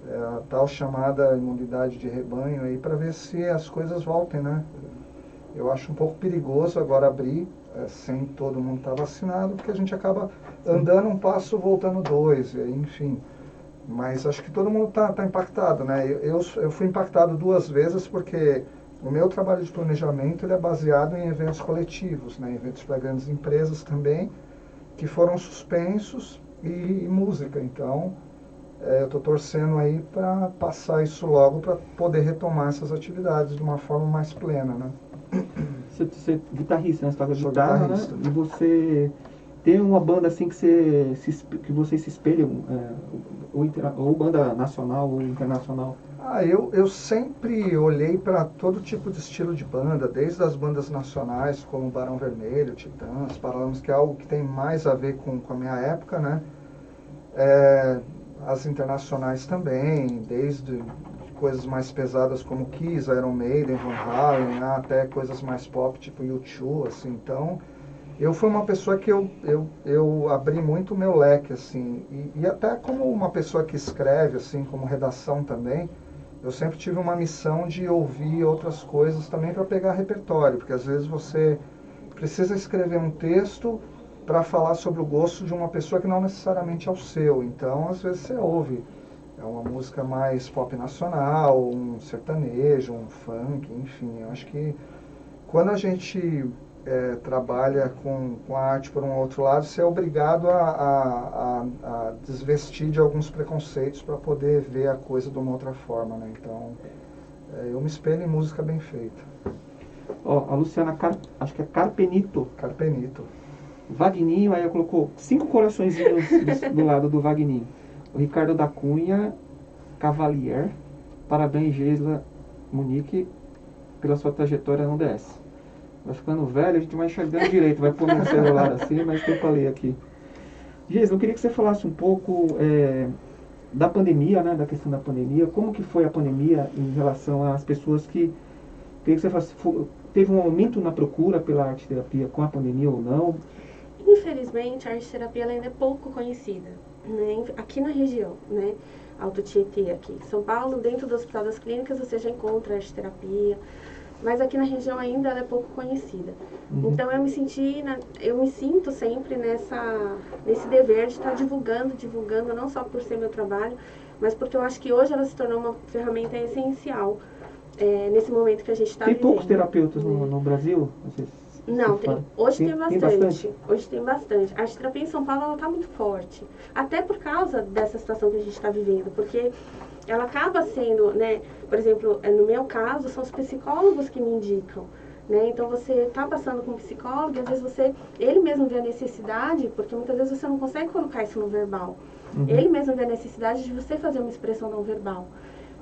a tal chamada imunidade de rebanho aí, para ver se as coisas voltem, né? Eu acho um pouco perigoso agora abrir sem todo mundo estar vacinado, porque a gente acaba andando um passo, voltando 2, enfim. Mas acho que todo mundo está impactado, né? Eu fui impactado 2 vezes porque o meu trabalho de planejamento ele é baseado em eventos coletivos, né? Eventos para grandes empresas também, que foram suspensos, e música. Então, eu estou torcendo aí para passar isso logo, para poder retomar essas atividades de uma forma mais plena, né? Você é guitarrista, né? Você toca guitarra, né? E você tem uma banda assim que vocês se espelham, ou banda nacional ou internacional? Eu sempre olhei para todo tipo de estilo de banda, desde as bandas nacionais, como Barão Vermelho, Titãs, Paralamas, que é algo que tem mais a ver com a minha época, né? As internacionais também, desde coisas mais pesadas como Kiss, Iron Maiden, Van Halen, até coisas mais pop, tipo U2, assim. Então, eu fui uma pessoa que eu abri muito o meu leque, assim, e até como uma pessoa que escreve, assim, como redação também, eu sempre tive uma missão de ouvir outras coisas também para pegar repertório, porque às vezes você precisa escrever um texto para falar sobre o gosto de uma pessoa que não necessariamente é o seu. Então, às vezes você ouve uma música mais pop nacional, um sertanejo, um funk, enfim. Eu acho que quando a gente trabalha com a arte por um outro lado, você é obrigado a desvestir de alguns preconceitos para poder ver a coisa de uma outra forma, né? Então, eu me espelho em música bem feita. A Luciana, acho que é Carpenito. Carpenito. Vagninho, aí ela colocou 5 coraçõezinhos do lado do Vagninho. O Ricardo da Cunha Cavalier, parabéns Geisla Munique pela sua trajetória no DS. Vai ficando velho, a gente vai enxergando direito, vai pôr no celular assim, mas eu falei aqui. Geisla, eu queria que você falasse um pouco da pandemia, né, da questão da pandemia, como que foi a pandemia em relação às pessoas que... Queria que você falasse, teve um aumento na procura pela arte terapia com a pandemia ou não? Infelizmente, a arte terapia ainda é pouco conhecida, né? Aqui na região, né? Alto Tietê aqui. São Paulo, dentro do Hospital das Clínicas, você já encontra arte terapia. mas aqui na região ainda ela é pouco conhecida. Então eu me sinto sempre nesse dever de estar divulgando não só por ser meu trabalho, mas porque eu acho que hoje ela se tornou uma ferramenta essencial nesse momento que a gente está vivendo. Tem poucos terapeutas no Brasil? Não, hoje tem bastante. Bastante. Hoje tem bastante. A arteterapia em São Paulo está muito forte. Até por causa dessa situação que a gente está vivendo. Porque ela acaba sendo, né? Por exemplo, no meu caso, são os psicólogos que me indicam. Né? Então você está passando com um psicólogo e às vezes ele mesmo vê a necessidade, porque muitas vezes você não consegue colocar isso no verbal. Ele mesmo vê a necessidade de você fazer uma expressão não verbal.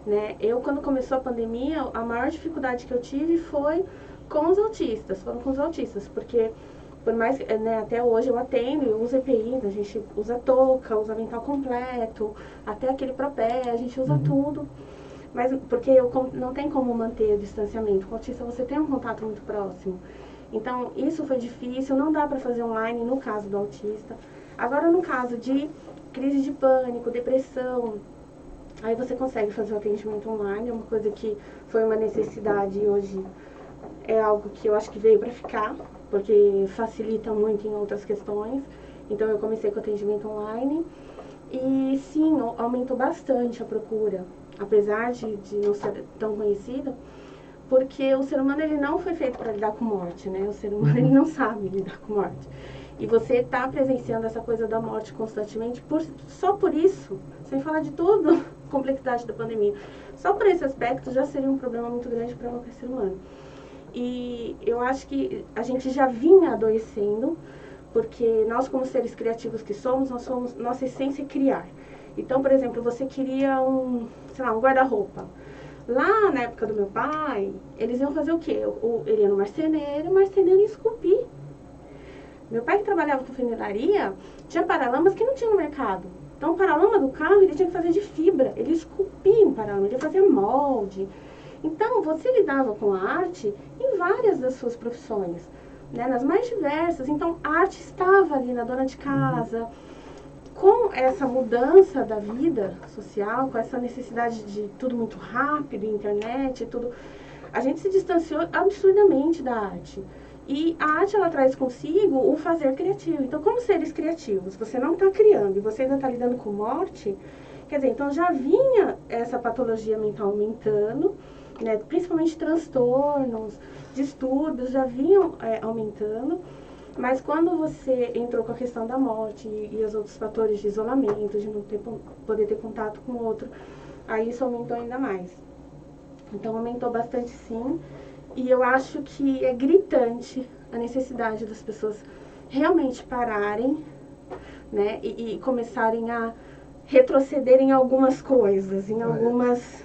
Né? Quando começou a pandemia, a maior dificuldade que eu tive foram com os autistas, porque por mais que até hoje eu atendo, eu uso EPI, a gente usa touca, usa avental completo, até aquele propé, a gente usa tudo, mas porque não tem como manter o distanciamento. Com o autista você tem um contato muito próximo, então isso foi difícil, não dá para fazer online no caso do autista. Agora no caso de crise de pânico, depressão, aí você consegue fazer o atendimento online, é uma coisa que foi uma necessidade e hoje é algo que eu acho que veio para ficar, porque facilita muito em outras questões. Então eu comecei com atendimento online e sim, aumentou bastante a procura, apesar de não ser tão conhecida, porque o ser humano ele não foi feito para lidar com morte, né? O ser humano ele não sabe lidar com morte. E você está presenciando essa coisa da morte constantemente, só por isso, sem falar de toda a complexidade da pandemia, só por esse aspecto já seria um problema muito grande para qualquer ser humano. E eu acho que a gente já vinha adoecendo, porque nós como seres criativos que somos, nossa essência é criar. Então, por exemplo, você queria um guarda-roupa. Lá na época do meu pai, eles iam fazer o quê? Ele ia no marceneiro, o marceneiro ia esculpir. Meu pai que trabalhava com funilaria, tinha paralamas que não tinha no mercado. Então o paralama do carro ele tinha que fazer de fibra, ele esculpia um paralama, ele fazia molde. Então você lidava com a arte em várias das suas profissões, né, nas mais diversas. Então a arte estava ali na dona de casa. Com essa mudança da vida social, com essa necessidade de tudo muito rápido, internet, tudo, a gente se distanciou absurdamente da arte. E a arte, ela traz consigo o fazer criativo. Então, como seres criativos, você não está criando e você ainda está lidando com morte, quer dizer, então já vinha essa patologia mental aumentando, né, principalmente transtornos, distúrbios, já vinham aumentando. Mas quando você entrou com a questão da morte e os outros fatores de isolamento, de não poder ter contato com o outro, aí isso aumentou ainda mais. Então aumentou bastante sim, e eu acho que é gritante a necessidade das pessoas realmente pararem, né, e começarem a retroceder em algumas coisas, em alguns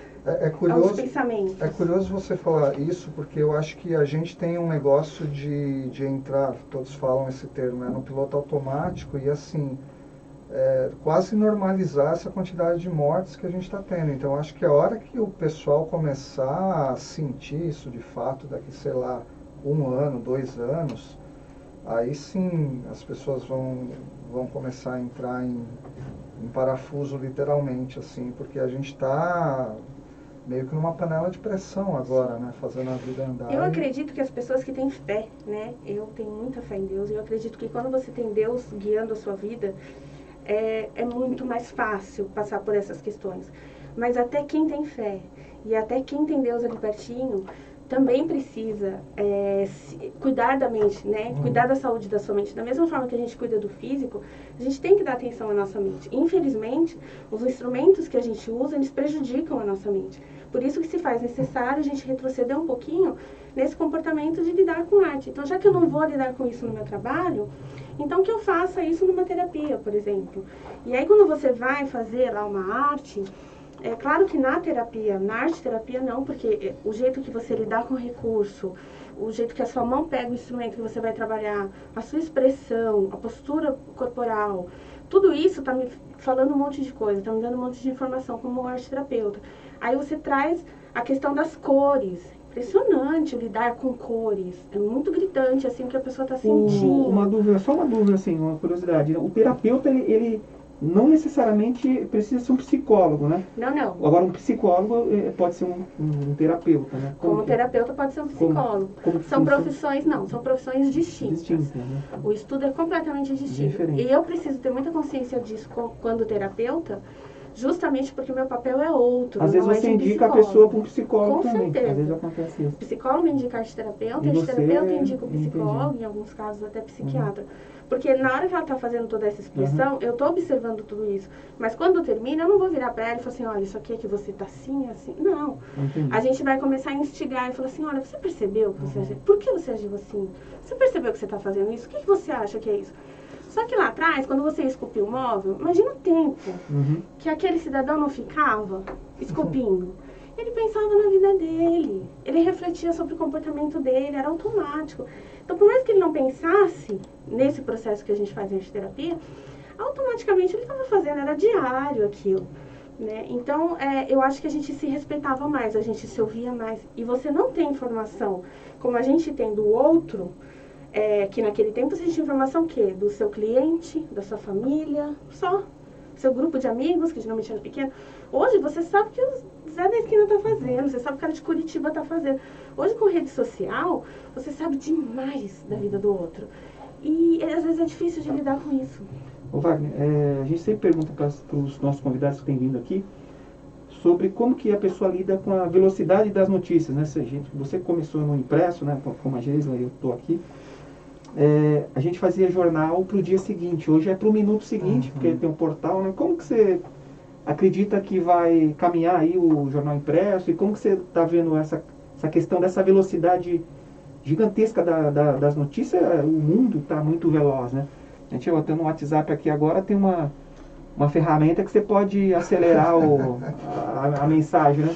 pensamentos. É curioso você falar isso, porque eu acho que a gente tem um negócio de entrar, todos falam esse termo, no piloto automático, e assim, quase normalizar essa quantidade de mortes que a gente está tendo. Então, acho que a hora que o pessoal começar a sentir isso de fato, daqui, sei lá, 1 ano, 2 anos, aí sim as pessoas vão começar a entrar em parafuso literalmente, assim, porque a gente está meio que numa panela de pressão agora, né, fazendo a vida andar. Eu acredito que as pessoas que têm fé, né, eu tenho muita fé em Deus, e eu acredito que quando você tem Deus guiando a sua vida, é muito mais fácil passar por essas questões. Mas até quem tem fé e até quem tem Deus ali pertinho, também precisa cuidar da mente, né? Cuidar da saúde da sua mente. Da mesma forma que a gente cuida do físico, a gente tem que dar atenção à nossa mente. Infelizmente, os instrumentos que a gente usa, eles prejudicam a nossa mente. Por isso que se faz necessário a gente retroceder um pouquinho nesse comportamento de lidar com arte. Então, já que eu não vou lidar com isso no meu trabalho, então que eu faça isso numa terapia, por exemplo. E aí, quando você vai fazer lá uma arte, é claro que na terapia, na arte-terapia não, porque o jeito que você lidar com o recurso, o jeito que a sua mão pega o instrumento que você vai trabalhar, a sua expressão, a postura corporal, tudo isso está me falando um monte de coisa, está me dando um monte de informação como arte-terapeuta. Aí você traz a questão das cores. Impressionante lidar com cores. É muito gritante, assim, o que a pessoa está sentindo. Só uma dúvida, assim, uma curiosidade. O terapeuta, ele não necessariamente precisa ser um psicólogo, né? Não. Agora, um psicólogo pode ser um terapeuta, né? Como terapeuta pode ser um psicólogo. São profissões, são profissões distintas. Né? O estudo é completamente distinto. Diferente. E eu preciso ter muita consciência disso quando terapeuta, justamente porque o meu papel é outro. Às vezes você indica a pessoa para um psicólogo também. Certeza. Às vezes acontece isso. O psicólogo indica arte-terapeuta, e arte-terapeuta indica o psicólogo, em alguns casos até psiquiatra. Porque na hora que ela está fazendo toda essa expressão, eu estou observando tudo isso. Mas quando termina, eu não vou virar para ela e falar assim, olha, isso aqui é que você está assim, assim. Não. Entendi. A gente vai começar a instigar e falar assim, olha, você percebeu que você agiu? Por que você agiu assim? Você percebeu que você está fazendo isso? O que você acha que é isso? Só que lá atrás, quando você esculpiu o móvel, imagina o tempo que aquele cidadão não ficava esculpindo. Ele pensava na vida dele, ele refletia sobre o comportamento dele, era automático. Então, por mais que ele não pensasse nesse processo que a gente faz em arte-terapia, automaticamente ele estava fazendo, era diário aquilo. Né? Então, eu acho que a gente se respeitava mais, a gente se ouvia mais. E você não tem informação como a gente tem do outro, que naquele tempo você tinha informação o quê? Do seu cliente, da sua família, só. Seu grupo de amigos, que geralmente era pequeno. Hoje você sabe que o Zé da esquina está fazendo, você sabe o cara de Curitiba está fazendo. Hoje com rede social, você sabe demais da vida do outro. E às vezes é difícil de lidar com isso. Ô Wagner, a gente sempre pergunta para os nossos convidados que têm vindo aqui sobre como que a pessoa lida com a velocidade das notícias, né? Você começou no impresso, né? Como a Geisla, eu estou aqui. A gente fazia jornal para o dia seguinte, hoje é para o minuto seguinte, porque tem um portal, né? Como que você acredita que vai caminhar aí o jornal impresso e como que você está vendo essa questão dessa velocidade gigantesca das notícias? O mundo está muito veloz, né? A gente botando no WhatsApp aqui agora, tem uma ferramenta que você pode acelerar a mensagem, né?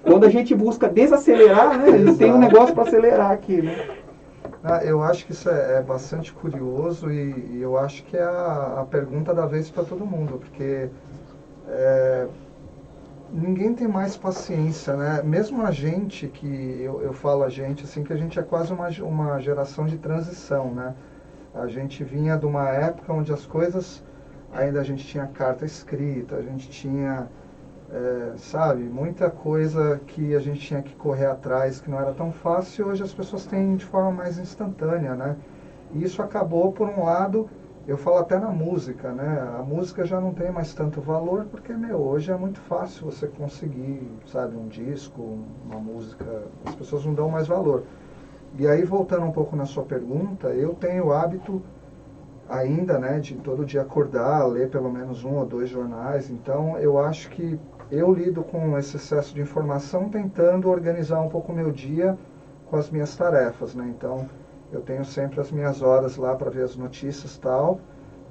Quando a gente busca desacelerar, né? Ele tem um negócio para acelerar aqui, né? Eu acho que isso é bastante curioso e eu acho que é a pergunta da vez para todo mundo, porque ninguém tem mais paciência, né? Mesmo a gente, que eu falo a gente, assim, que a gente é quase uma geração de transição, né? A gente vinha de uma época onde as coisas, ainda a gente tinha carta escrita, a gente tinha, sabe, muita coisa que a gente tinha que correr atrás, que não era tão fácil, e hoje as pessoas têm de forma mais instantânea, né? E isso acabou, por um lado, eu falo até na música, né? A música já não tem mais tanto valor, porque, hoje é muito fácil você conseguir, sabe, um disco, uma música, as pessoas não dão mais valor. E aí, voltando um pouco na sua pergunta, eu tenho o hábito ainda, né, de todo dia acordar, ler pelo menos 1 ou 2 jornais. Então, eu acho que eu lido com esse excesso de informação tentando organizar um pouco o meu dia com as minhas tarefas, né? Então, eu tenho sempre as minhas horas lá para ver as notícias e tal.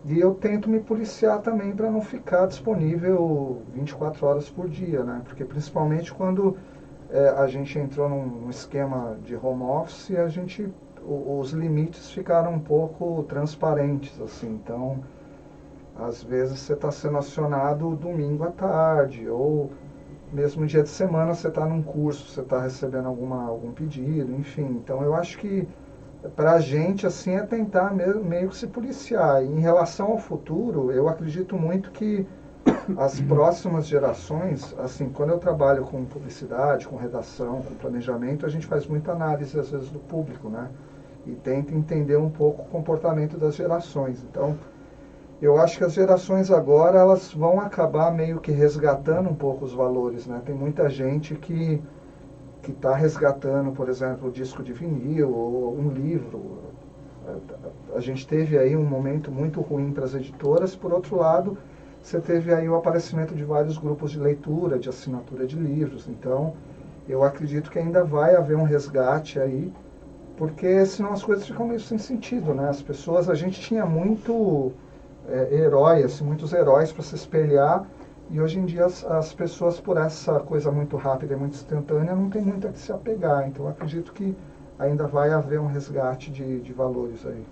E eu tento me policiar também para não ficar disponível 24 horas por dia, né? Porque principalmente quando a gente entrou num esquema de home office, os limites ficaram um pouco transparentes, assim. Então, às vezes você está sendo acionado domingo à tarde, ou mesmo dia de semana você está num curso, você está recebendo algum pedido, enfim. Então, eu acho que para a gente, assim, é tentar meio que se policiar. E em relação ao futuro, eu acredito muito que as próximas gerações, assim, quando eu trabalho com publicidade, com redação, com planejamento, a gente faz muita análise, às vezes, do público, né? E tenta entender um pouco o comportamento das gerações. Então, eu acho que as gerações agora, elas vão acabar meio que resgatando um pouco os valores, né? Tem muita gente que está resgatando, por exemplo, o disco de vinil ou um livro. A gente teve aí um momento muito ruim para as editoras. Por outro lado, você teve aí o aparecimento de vários grupos de leitura, de assinatura de livros. Então, eu acredito que ainda vai haver um resgate aí, porque senão as coisas ficam meio sem sentido, né? As pessoas, a gente tinha muito muitos heróis para se espelhar, e hoje em dia as pessoas, por essa coisa muito rápida e muito instantânea, não tem muito a que se apegar. Então, eu acredito que ainda vai haver um resgate de valores aí.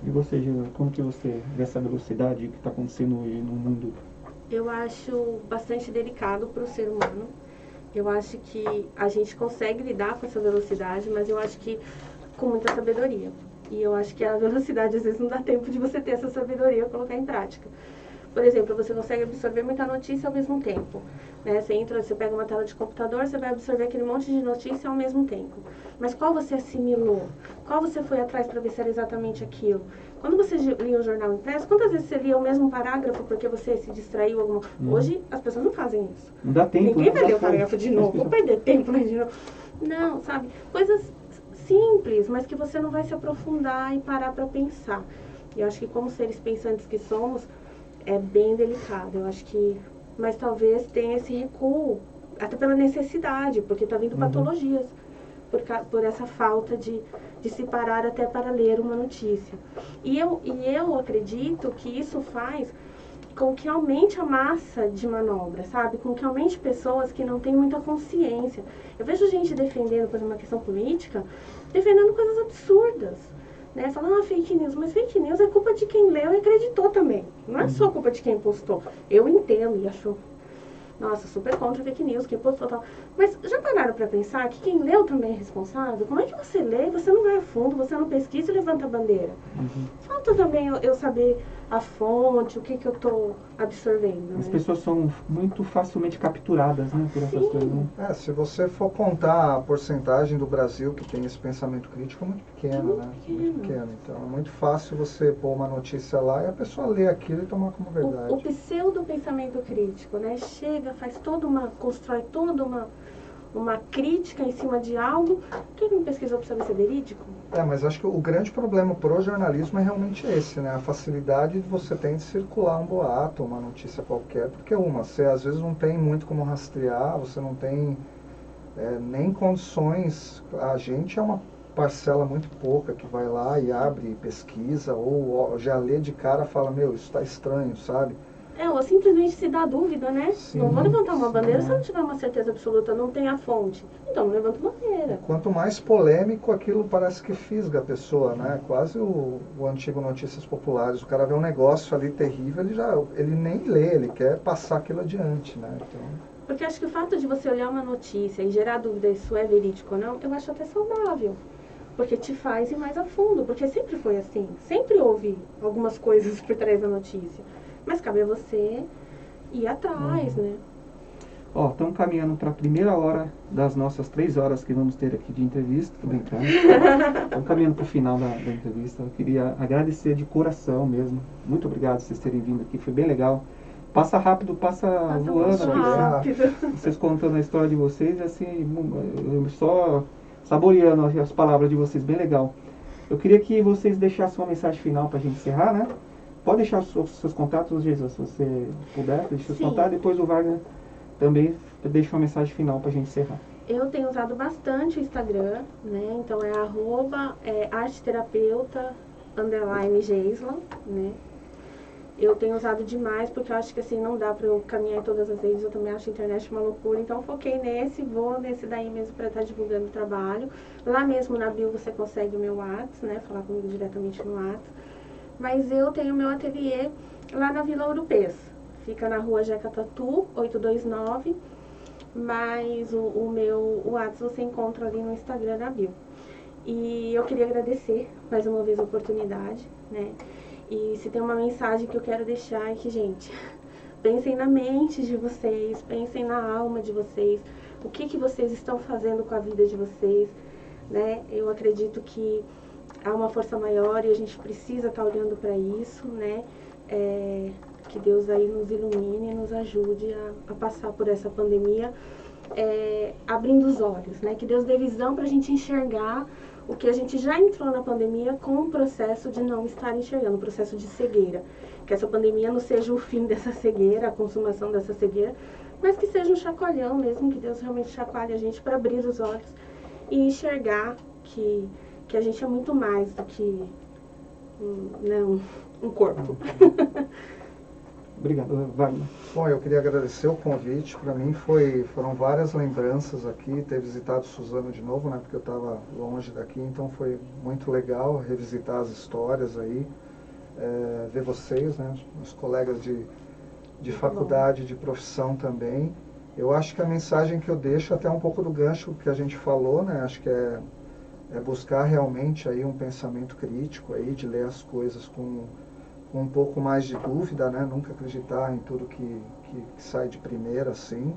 E você, Gina, como que você vê essa velocidade que está acontecendo hoje no mundo? Eu acho bastante delicado para o ser humano. Eu acho que a gente consegue lidar com essa velocidade, mas eu acho que com muita sabedoria. E eu acho que a velocidade, às vezes, não dá tempo de você ter essa sabedoria e colocar em prática. Por exemplo, você consegue absorver muita notícia ao mesmo tempo. Né? Você entra, você pega uma tela de computador, você vai absorver aquele monte de notícia ao mesmo tempo. Mas qual você assimilou? Qual você foi atrás para ver se era exatamente aquilo? Quando você lia o jornal impresso, quantas vezes você lia o mesmo parágrafo porque você se distraiu alguma... Hoje, as pessoas não fazem isso. Não dá tempo. Ninguém vai ler o parágrafo de novo, vou perder tempo de novo. Não, sabe? Coisas simples, mas que você não vai se aprofundar e parar para pensar. E eu acho que como seres pensantes que somos, é bem delicado. Eu acho que... Mas talvez tenha esse recuo, até pela necessidade, porque está vindo patologias. Por essa falta de se parar até para ler uma notícia. E eu acredito que isso faz com que aumente a massa de manobra, sabe? Com que aumente pessoas que não têm muita consciência. Eu vejo gente defendendo, por exemplo, uma questão política, defendendo coisas absurdas. Né? Falando, fake news, mas fake news é culpa de quem leu e acreditou também. Não é só culpa de quem postou. Eu entendo e acho... Nossa, super contra fake news, quem postou tal. Mas já pararam para pensar que quem leu também é responsável? Como é que você lê e você não vai a fundo, você não pesquisa e levanta a bandeira? Falta também eu saber a fonte, o que eu estou absorvendo. As né? pessoas são muito facilmente capturadas, né, por essas coisas. Né? Se você for contar a porcentagem do Brasil que tem esse pensamento crítico, é muito pequena, Muito né? pequeno. Muito pequeno. Então é muito fácil você pôr uma notícia lá e a pessoa lê aquilo e tomar como verdade. O pseudo pensamento crítico, né? Chega, constrói toda uma crítica em cima de algo. Quem não pesquisou para saber se é verídico? Mas acho que o grande problema pro jornalismo é realmente esse, né? A facilidade que você tem de circular um boato, uma notícia qualquer, porque você às vezes não tem muito como rastrear, você não tem nem condições. A gente é uma parcela muito pouca que vai lá e abre pesquisa, ou já lê de cara e fala, meu, isso está estranho, sabe? Ou simplesmente se dá dúvida, né? Sim, não vou levantar uma bandeira sim. se eu não tiver uma certeza absoluta, não tem a fonte. Então não levanto bandeira. Quanto mais polêmico, aquilo parece que fisga a pessoa, né? Quase o antigo Notícias Populares. O cara vê um negócio ali terrível, ele nem lê, ele quer passar aquilo adiante, né? Então... Porque acho que o fato de você olhar uma notícia e gerar dúvida se isso é verídico ou não, eu acho até saudável. Porque te faz ir mais a fundo, porque sempre foi assim. Sempre houve algumas coisas por trás da notícia. Mas cabe a você ir atrás, né? Estamos caminhando para a primeira hora das nossas 3 horas que vamos ter aqui de entrevista. Tô brincando. Estamos caminhando para o final da entrevista. Eu queria agradecer de coração mesmo. Muito obrigado por vocês terem vindo aqui. Foi bem legal. Passa rápido, passa voando. Muito rápido. Vocês contando a história de vocês, assim, eu só saboreando as palavras de vocês. Bem legal. Eu queria que vocês deixassem uma mensagem final para a gente encerrar, né? Pode deixar os seus contatos, Jesus, se você puder, deixa os contatos. Depois o Wagner também deixa uma mensagem final para a gente encerrar. Eu tenho usado bastante o Instagram, né? Então é @arteterapeuta_Geisla, né? Eu tenho usado demais porque eu acho que assim não dá para eu caminhar em todas as redes. Eu também acho a internet uma loucura, então eu foquei vou nesse daí mesmo para estar divulgando o trabalho. Lá mesmo na bio você consegue o meu WhatsApp, né? Falar comigo diretamente no WhatsApp. Mas eu tenho meu ateliê lá na Vila Urupês. Fica na rua Jeca Tatu, 829. Mas o meu WhatsApp você encontra ali no Instagram na bio. E eu queria agradecer mais uma vez a oportunidade, né? E se tem uma mensagem que eu quero deixar é que, gente, pensem na mente de vocês, pensem na alma de vocês, o que vocês estão fazendo com a vida de vocês, né? Eu acredito que há uma força maior e a gente precisa estar olhando para isso, né? Que Deus aí nos ilumine e nos ajude a passar por essa pandemia, abrindo os olhos, né? Que Deus dê visão para a gente enxergar o que a gente já entrou na pandemia com o processo de não estar enxergando, o processo de cegueira. Que essa pandemia não seja o fim dessa cegueira, a consumação dessa cegueira, mas que seja um chacoalhão mesmo, que Deus realmente chacoalhe a gente para abrir os olhos e enxergar que a gente é muito mais do que um corpo. Obrigado, Wagner. Bom, eu queria agradecer o convite. Para mim foram várias lembranças aqui, ter visitado Suzano de novo, né? Porque eu estava longe daqui, então foi muito legal revisitar as histórias aí, ver vocês, né? Os colegas de faculdade, de profissão também. Eu acho que a mensagem que eu deixo, até um pouco do gancho que a gente falou, né? Acho que é buscar realmente aí um pensamento crítico aí, de ler as coisas com com um pouco mais de dúvida, né? Nunca acreditar em tudo que sai de primeira, assim.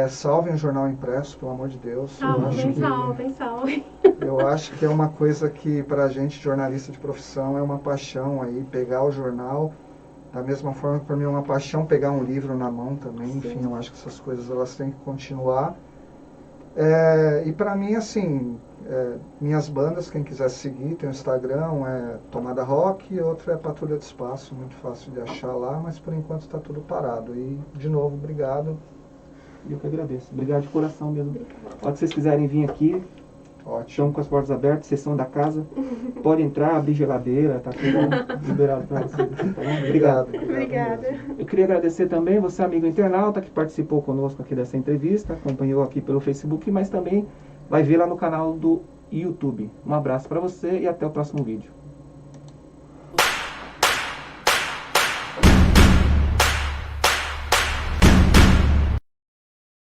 Salvem o jornal impresso, pelo amor de Deus. Salvem. Eu acho que é uma coisa que, para a gente, jornalista de profissão, é uma paixão aí, pegar o jornal. Da mesma forma que para mim é uma paixão pegar um livro na mão também. Sim. Enfim, eu acho que essas coisas elas têm que continuar. E para mim, assim, minhas bandas, quem quiser seguir, tem o Instagram, Tomada Rock, e outro é Patrulha do Espaço, muito fácil de achar lá, mas por enquanto está tudo parado. E, de novo, obrigado. Eu que agradeço. Obrigado de coração mesmo. Pode, se vocês quiserem vir aqui, estamos com as portas abertas, sessão da casa. Pode entrar, abrir geladeira, tá tudo liberado para vocês. Tá bom? Obrigado. Obrigada. Eu queria agradecer também você, amigo internauta, que participou conosco aqui dessa entrevista, acompanhou aqui pelo Facebook, mas também vai ver lá no canal do YouTube. Um abraço para você e até o próximo vídeo.